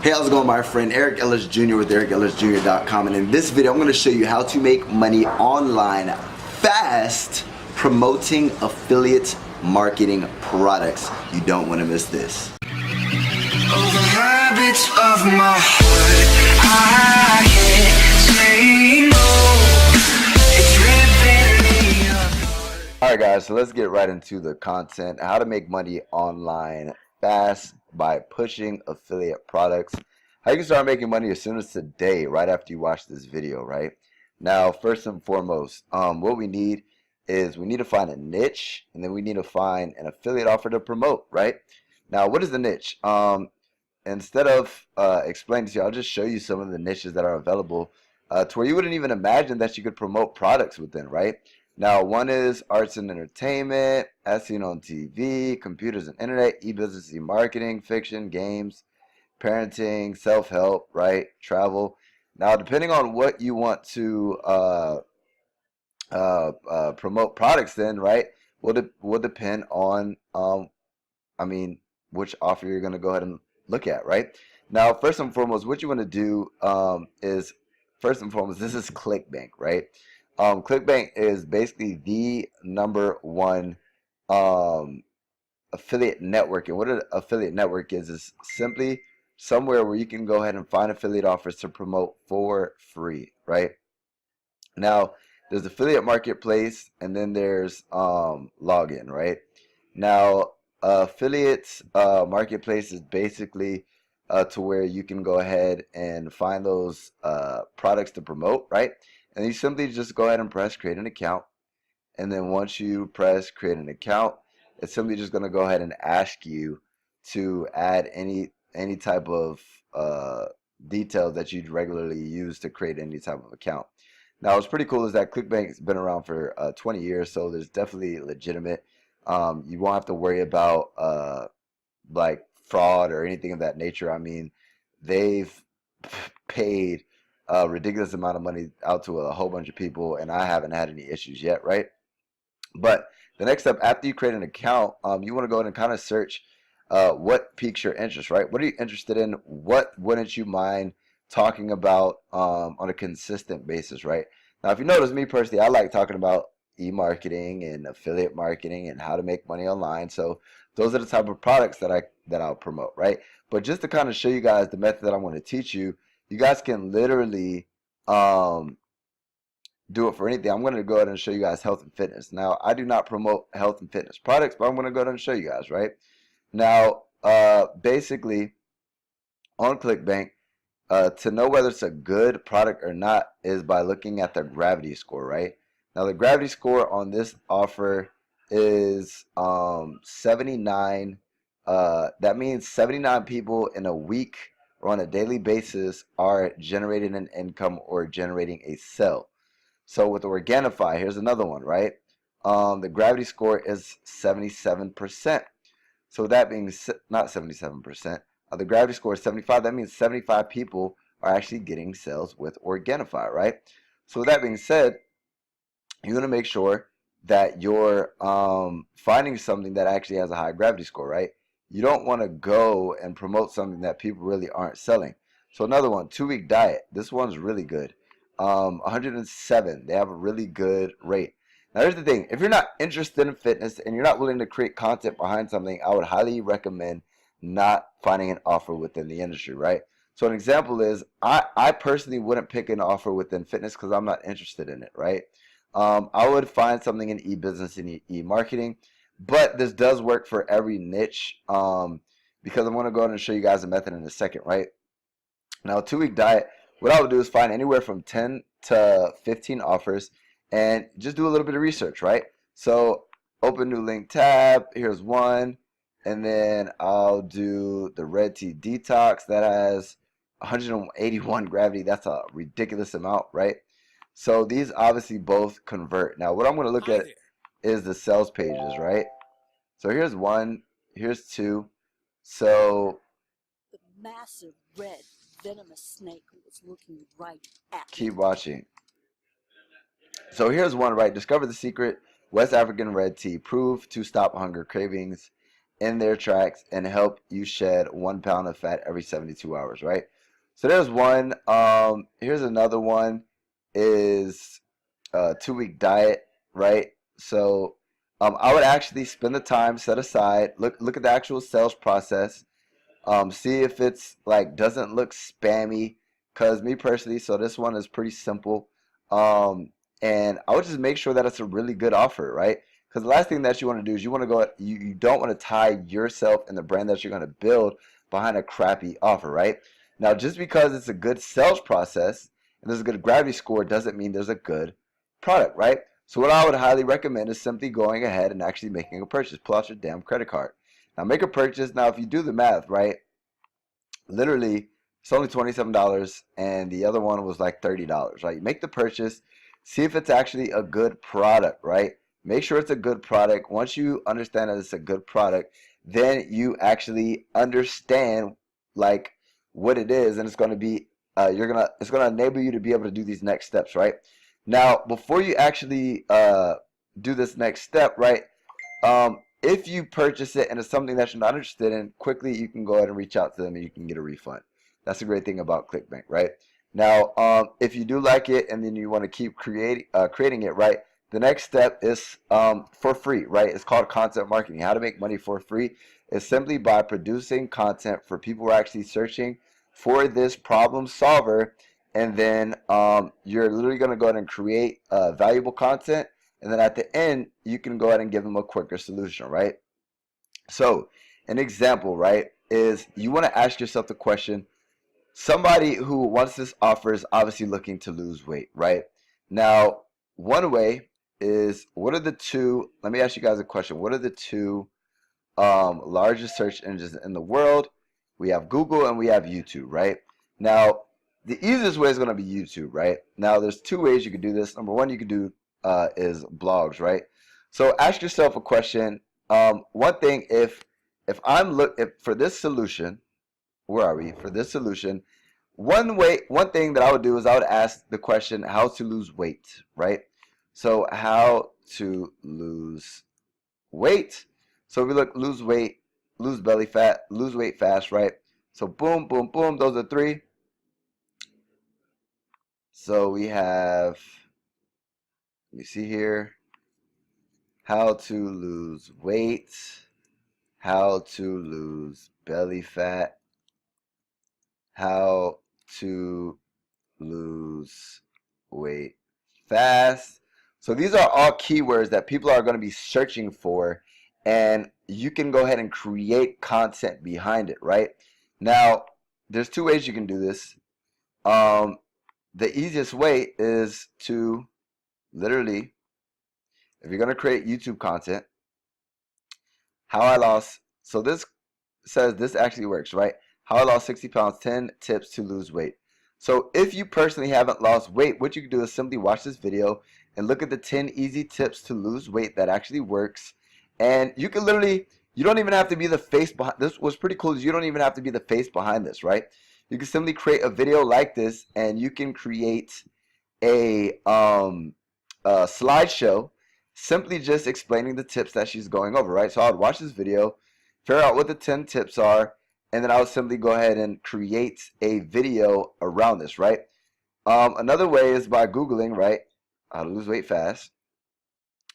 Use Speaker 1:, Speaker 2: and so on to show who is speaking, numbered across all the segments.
Speaker 1: Hey, how's it going, my friend? Eric Ellis Jr. with EricEllisJr.com, and in this video I'm going to show you how to make money online fast promoting affiliate marketing products. You don't want to miss this. Habits of my heart, I can't say no. It's ripping me apart. Alright guys, so let's get right into the content. How to make money online fast by pushing affiliate products. How you can start making money as soon as today, right after you watch this video, right? Now, first and foremost, what we need is we need to find a niche, and then we need to find an affiliate offer to promote, right? Now, what is the niche? Instead of explaining to you, I'll just show you some of the niches that are available to where you wouldn't even imagine that you could promote products within, right? Now, one is arts and entertainment, as seen on TV, computers and internet, e-business, e-marketing, fiction, games, parenting, self-help, right? Travel. Now, depending on what you want to promote products then, right, will depend on, which offer you're going to go ahead and look at, right? Now, first and foremost, what you want to do is, first and foremost, this is Clickbank, right? Clickbank is basically the #1 affiliate network. And what an affiliate network is simply somewhere where you can go ahead and find affiliate offers to promote for free, right? Now, there's affiliate marketplace, and then there's login, right? Now, affiliates marketplace is basically to where you can go ahead and find those products to promote, right? And you simply just go ahead and press create an account. And then once you press create an account, it's simply just going to go ahead and ask you to add any type of details that you'd regularly use to create any type of account. Now, what's pretty cool is that Clickbank has been around for 20 years, so there's definitely legitimate. You won't have to worry about like fraud or anything of that nature. I mean, they've paid a ridiculous amount of money out to a whole bunch of people, and I haven't had any issues yet, right? But the next step after you create an account, you want to go ahead and kind of search what piques your interest, right? What are you interested in? What wouldn't you mind talking about on a consistent basis, right? Now, if you notice, me personally, I like talking about e-marketing and affiliate marketing and how to make money online. So those are the type of products that I'll promote, right? But just to kind of show you guys the method that I'm going to teach you, you guys can literally do it for anything. I'm going to go ahead and show you guys health and fitness. Now, I do not promote health and fitness products, but I'm going to go ahead and show you guys, right? Now, basically, on Clickbank, to know whether it's a good product or not is by looking at the gravity score, right? Now, the gravity score on this offer is 79. That means 79 people in a week or on a daily basis are generating an income or generating a sale. So with Organifi, here's another one, right? The gravity score is 77%. So that means not 77%. The gravity score is 75. That means 75 people are actually getting sales with Organifi, right? So with that being said, you're going to make sure that you're finding something that actually has a high gravity score, right? You don't want to go and promote something that people really aren't selling. So another one, 2-week diet. This one's really good. 107. They have a really good rate. Now, here's the thing. If you're not interested in fitness and you're not willing to create content behind something, I would highly recommend not finding an offer within the industry, right? So an example is I personally wouldn't pick an offer within fitness because I'm not interested in it, right? I would find something in e-business and e-marketing, but this does work for every niche because I'm going to go ahead and show you guys a method in a second, right? Now, 2-week diet, what I would do is find anywhere from 10 to 15 offers and just do a little bit of research, right? So open new link tab, here's one, and then I'll do the red tea detox that has 181 gravity. That's a ridiculous amount, right? So these obviously both convert. Now, what I'm going to look at is the sales pages, right? So here's one, here's two. So
Speaker 2: the massive red venomous snake was looking right at
Speaker 1: keep watching. So here's one, right? Discover the secret West African red tea. Prove to stop hunger cravings in their tracks and help you shed 1 pound of fat every 72 hours, right? So there's one. Here's another one is a 2 week diet, right? So I would actually spend the time set aside, look at the actual sales process, see if it's like doesn't look spammy. Cause me personally, so this one is pretty simple. And I would just make sure that it's a really good offer, right? Because the last thing that you want to do is you want to go, you don't want to tie yourself and the brand that you're going to build behind a crappy offer, right? Now, just because it's a good sales process and there's a good gravity score doesn't mean there's a good product, right? So what I would highly recommend is simply going ahead and actually making a purchase. Pull out your damn credit card. Now make a purchase. Now, if you do the math, right, literally it's only $27 and the other one was like $30, right? You make the purchase, see if it's actually a good product, right? Make sure it's a good product. Once you understand that it's a good product, then you actually understand like what it is, and it's going to be it's going to enable you to be able to do these next steps, right? Now, before you actually do this next step, right? If you purchase it and it's something that you're not interested in, quickly you can go ahead and reach out to them and you can get a refund. That's a great thing about Clickbank, right? Now, if you do like it and then you want to keep creating it, right? The next step is for free, right? It's called content marketing. How to make money for free is simply by producing content for people who are actually searching for this problem solver, and then you're literally going to go ahead and create valuable content, and then at the end you can go ahead and give them a quicker solution, right? So an example, right, is you want to ask yourself the question, somebody who wants this offer is obviously looking to lose weight, right? Now, one way is, what are the two, let me ask you guys a question, what are the two largest search engines in the world? We have Google and we have YouTube, right? Now, the easiest way is going to be YouTube, right? Now, there's two ways you could do this. Number one, you could do is blogs, right? So ask yourself a question. One thing, if for this solution, where are we? For this solution, one thing that I would do is I would ask the question, how to lose weight, right? So how to lose weight. So if we look, lose weight, lose belly fat, lose weight fast, right? So boom, boom, boom, those are three. So we have, let me see here, how to lose weight, how to lose belly fat, how to lose weight fast. So these are all keywords that people are going to be searching for, and you can go ahead and create content behind it, right? Now, there's two ways you can do this. The easiest way is to literally, if you're going to create YouTube content, how I lost, so this says this actually works, right? How I lost 60 pounds, 10 tips to lose weight. So if you personally haven't lost weight, what you can do is simply watch this video and look at the 10 easy tips to lose weight that actually works. And you can literally, you don't even have to be the face behind this. What's pretty cool is you don't even have to be the face behind this, right? You can simply create a video like this, and you can create a slideshow simply just explaining the tips that she's going over, right? So I would watch this video, figure out what the 10 tips are, and then I would simply go ahead and create a video around this, right? Another way is by Googling, right, how to lose weight fast.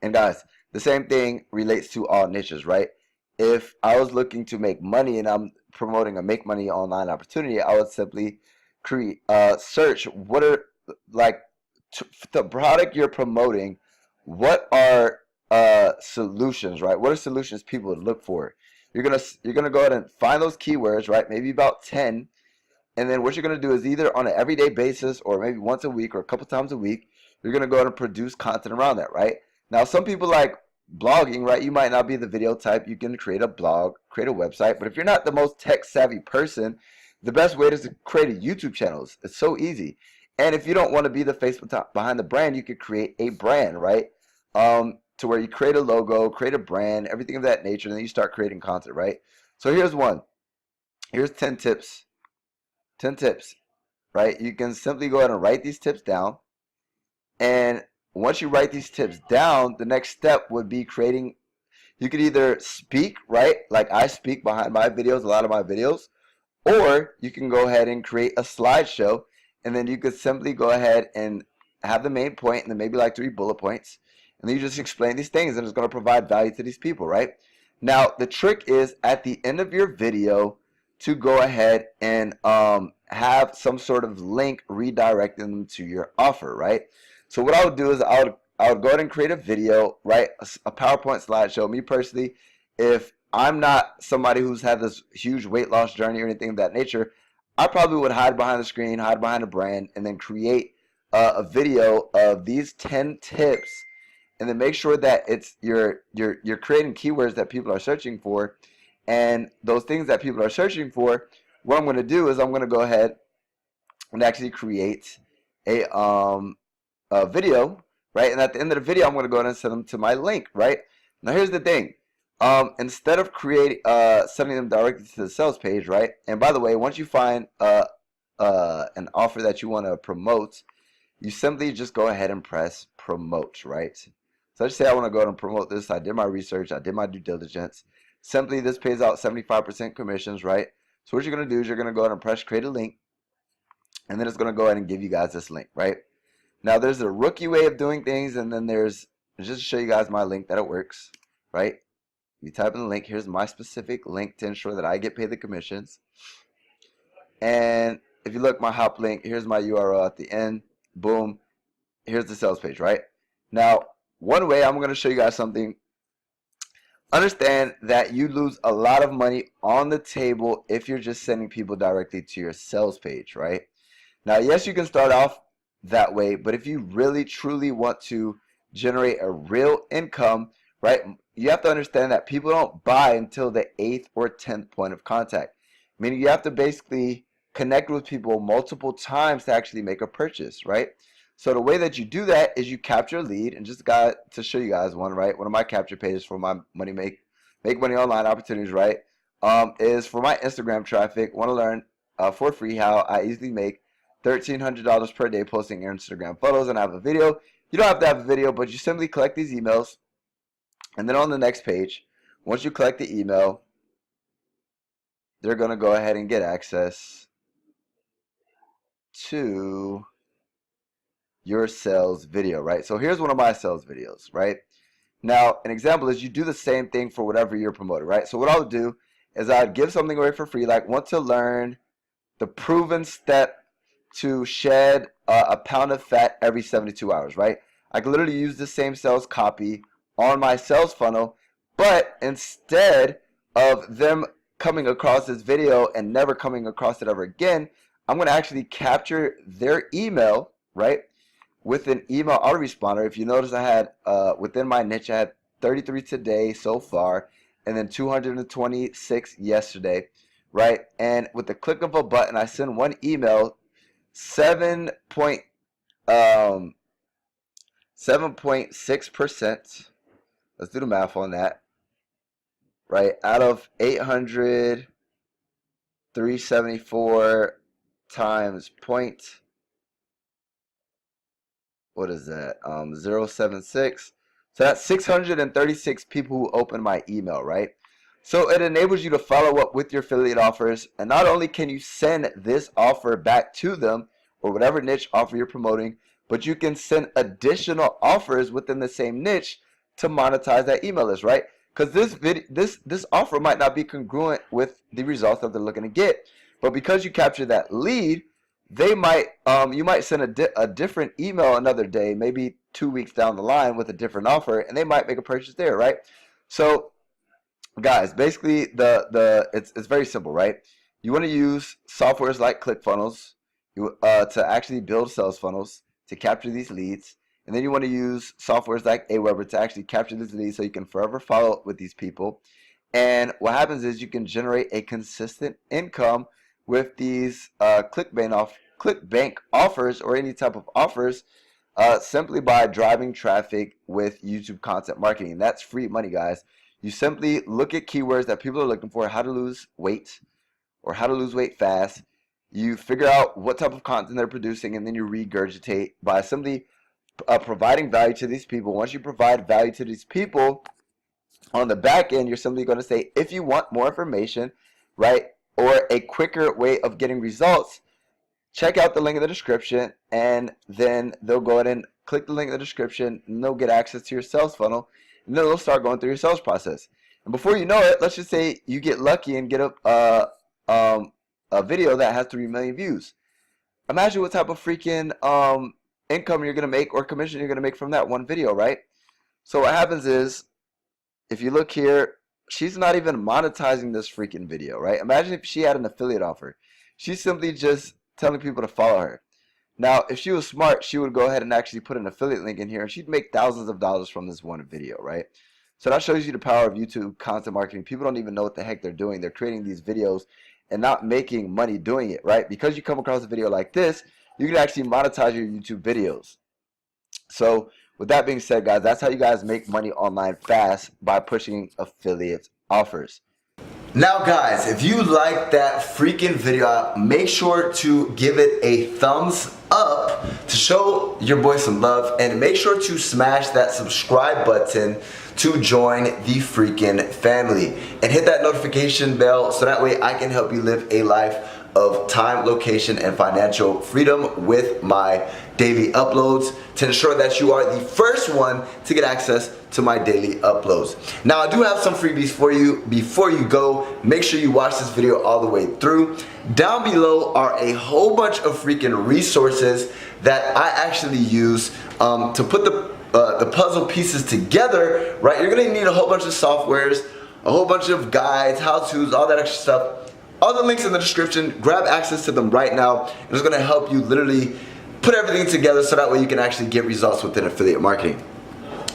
Speaker 1: And guys, the same thing relates to all niches, right? If I was looking to make money and I'm promoting a make money online opportunity, I would simply search what are, like, the product you're promoting, what are solutions, right? What are solutions people would look for? You're gonna go ahead and find those keywords, right? Maybe about 10, and then what you're gonna do is either on an everyday basis or maybe once a week or a couple times a week, you're gonna go ahead and produce content around that, right? Now, some people like blogging, right? You might not be the video type. You can create a blog, create a website, but if you're not the most tech savvy person, the best way is to create a YouTube channel. It's so easy. And if you don't want to be the face behind the brand, you could create a brand, right? To where you create a logo, create a brand, everything of that nature, and then you start creating content, right? So here's one. Here's 10 tips. 10 tips, right? You can simply go ahead and write these tips down. And once you write these tips down, the next step would be creating, You could either speak, right? Like I speak behind my videos, a lot of my videos, or you can go ahead and create a slideshow, and then you could simply go ahead and have the main point and then maybe like 3 bullet points. And then you just explain these things and it's going to provide value to these people, right? Now, the trick is at the end of your video to go ahead and have some sort of link redirecting them to your offer, right? So what I would do is I would go ahead and create a video, right? A PowerPoint slideshow. Me personally, if I'm not somebody who's had this huge weight loss journey or anything of that nature, I probably would hide behind the screen, hide behind a brand, and then create a video of these 10 tips, and then make sure that it's you're creating keywords that people are searching for, and those things that people are searching for. What I'm going to do is I'm going to go ahead and actually create a video, right? And at the end of the video, I'm going to go ahead and send them to my link, right? Now, here's the thing. Instead of sending them directly to the sales page, right? And by the way, once you find an offer that you want to promote, you simply just go ahead and press promote, right? So let's say I want to go ahead and promote this. I did my research. I did my due diligence. Simply, this pays out 75% commissions, right? So what you're going to do is you're going to go ahead and press create a link, and then it's going to go ahead and give you guys this link, right? Now, there's a rookie way of doing things, and then there's, just to show you guys my link that it works, right? You type in the link. Here's my specific link to ensure that I get paid the commissions. And if you look, my hop link, here's my URL at the end. Boom. Here's the sales page, right? Now, one way I'm going to show you guys something. Understand that you lose a lot of money on the table if you're just sending people directly to your sales page, right? Now, yes, you can start off that way, but if you really truly want to generate a real income, right, you have to understand that people don't buy until the 8th or 10th point of contact, meaning you have to basically connect with people multiple times to actually make a purchase, right? So the way that you do that is you capture a lead, and just got to show you guys one, right? One of my capture pages for my make money online opportunities, right? Is for my Instagram traffic. Want to learn for free how I easily make $1,300 per day posting Instagram photos, and I have a video. You don't have to have a video, but you simply collect these emails, and then on the next page, once you collect the email, they're going to go ahead and get access to your sales video, right? So here's one of my sales videos, right? Now, an example is you do the same thing for whatever you're promoting, right? So what I would do is I'd give something away for free, like want to learn the proven step to shed a pound of fat every 72 hours, right? I could literally use the same sales copy on my sales funnel, but instead of them coming across this video and never coming across it ever again, I'm going to actually capture their email, right, with an email autoresponder. If you notice, I had within my niche, I had 33 today so far, and then 226 yesterday, right? And with the click of a button, I send one email. 7.6%. Let's do the math on that. Right, out of 800, 374 times point. What is that? 0.76. So that's 636 people who open my email, right? So it enables you to follow up with your affiliate offers, and not only can you send this offer back to them or whatever niche offer you're promoting, but you can send additional offers within the same niche to monetize that email list, right? Because this offer might not be congruent with the results that they're looking to get, but because you capture that lead, they might you might send a different email another day, maybe 2 weeks down the line with a different offer, and they might make a purchase there, right? So guys, basically it's very simple, right? You want to use softwares like ClickFunnels to actually build sales funnels to capture these leads, and then you want to use softwares like Aweber to actually capture these leads so you can forever follow up with these people. And what happens is you can generate a consistent income with these Clickbank offers or any type of offers simply by driving traffic with YouTube content marketing. That's free money, guys. You simply look at keywords that people are looking for, how to lose weight or how to lose weight fast. You figure out what type of content they're producing, and then you regurgitate by simply providing value to these people. Once you provide value to these people, On the back end, you're simply going to say, if you want more information, right, or a quicker way of getting results, check out the link in the description, and then they'll go ahead and click the link in the description, and they'll get access to your sales funnel, and then they'll start going through your sales process. And before you know it, let's just say you get lucky and get a video that has 3 million views. Imagine what type of freaking income you're going to make or commission you're going to make from that one video, right? So what happens is, if you look here, she's not even monetizing this freaking video, right? Imagine if she had an affiliate offer. She's simply just telling people to follow her. Now, if she was smart, she would go ahead and actually put an affiliate link in here, and she'd make thousands of dollars from this one video, right? So that shows you the power of YouTube content marketing. People don't even know what the heck they're doing. They're creating these videos and not making money doing it, right? Because you come across a video like this, you can actually monetize your YouTube videos. So with that being said, guys, that's how you guys make money online fast, by pushing affiliate offers. Now guys, if you like that freaking video, make sure to give it a thumbs up to show your boy some love, and make sure to smash that subscribe button to join the freaking family, and hit that notification bell so that way I can help you live a life of time, location, and financial freedom with my daily uploads, to ensure that you are the first one to get access to my daily uploads. Now, I do have some freebies for you. Before you go, make sure you watch this video all the way through. Down below are a whole bunch of freaking resources that I actually use to put the puzzle pieces together, right? You're gonna need a whole bunch of softwares, a whole bunch of guides, how-tos, all that extra stuff. All the links in the description. Grab access to them right now. It's going to help you literally put everything together so that way you can actually get results within affiliate marketing.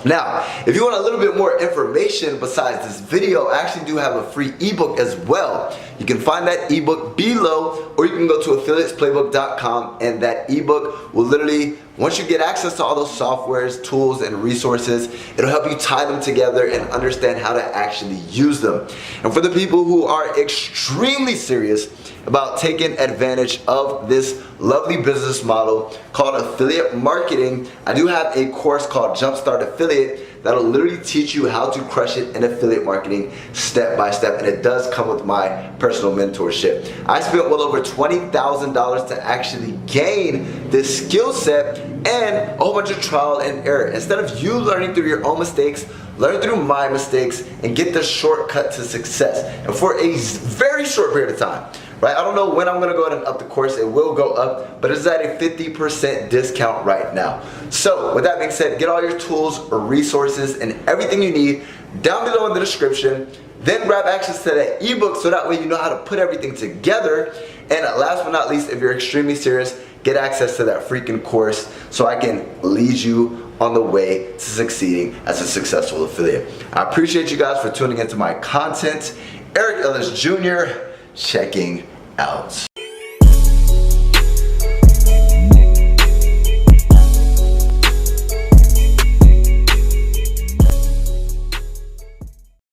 Speaker 1: Now, if you want a little bit more information besides this video, I actually do have a free ebook as well. You can find that ebook below, or you can go to affiliatesplaybook.com, and that ebook will literally, once you get access to all those softwares, tools, and resources, it'll help you tie them together and understand how to actually use them. And for the people who are extremely serious about taking advantage of this lovely business model called affiliate marketing, I do have a course called Jumpstart Affiliate that'll literally teach you how to crush it in affiliate marketing step by step, and it does come with my personal mentorship. I spent well over $20,000 to actually gain this skill set, and a whole bunch of trial and error. Instead of you learning through your own mistakes, learn through my mistakes and get the shortcut to success, and for a very short period of time. Right? I don't know when I'm going to go ahead and up the course. It will go up, but it's at a 50% discount right now. So with that being said, get all your tools or resources and everything you need down below in the description. Then grab access to that ebook so that way you know how to put everything together. And last but not least, if you're extremely serious, get access to that freaking course so I can lead you on the way to succeeding as a successful affiliate. I appreciate you guys for tuning into my content. Eric Ellis Jr. checking out.